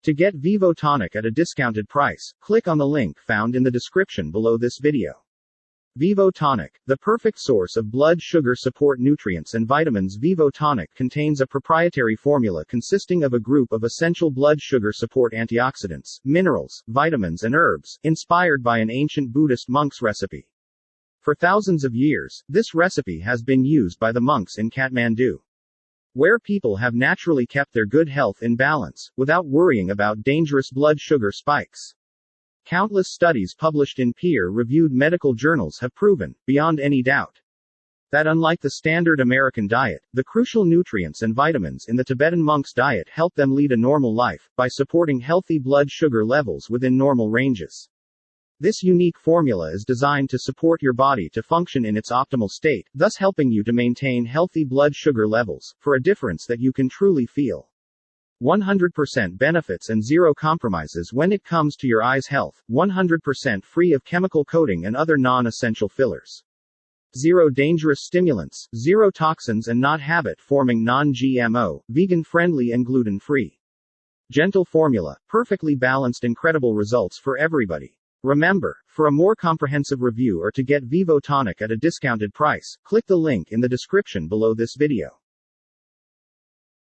To get Vivo Tonic at a discounted price, click on the link found in the description below this video. Vivo Tonic, the perfect source of blood sugar support nutrients and vitamins. Vivo Tonic contains a proprietary formula consisting of a group of essential blood sugar support antioxidants, minerals, vitamins and herbs, inspired by an ancient Buddhist monk's recipe. For thousands of years, this recipe has been used by the monks in Kathmandu, where people have naturally kept their good health in balance, without worrying about dangerous blood sugar spikes. Countless studies published in peer-reviewed medical journals have proven, beyond any doubt, that unlike the standard American diet, the crucial nutrients and vitamins in the Tibetan monk's diet help them lead a normal life, by supporting healthy blood sugar levels within normal ranges. This unique formula is designed to support your body to function in its optimal state, thus helping you to maintain healthy blood sugar levels, for a difference that you can truly feel. 100% benefits and zero compromises when it comes to your eye's health, 100% free of chemical coating and other non-essential fillers. Zero dangerous stimulants, zero toxins and not habit-forming, non-GMO, vegan-friendly and gluten-free. Gentle formula, perfectly balanced, incredible results for everybody. Remember, for a more comprehensive review or to get Vivo Tonic at a discounted price, click the link in the description below this video.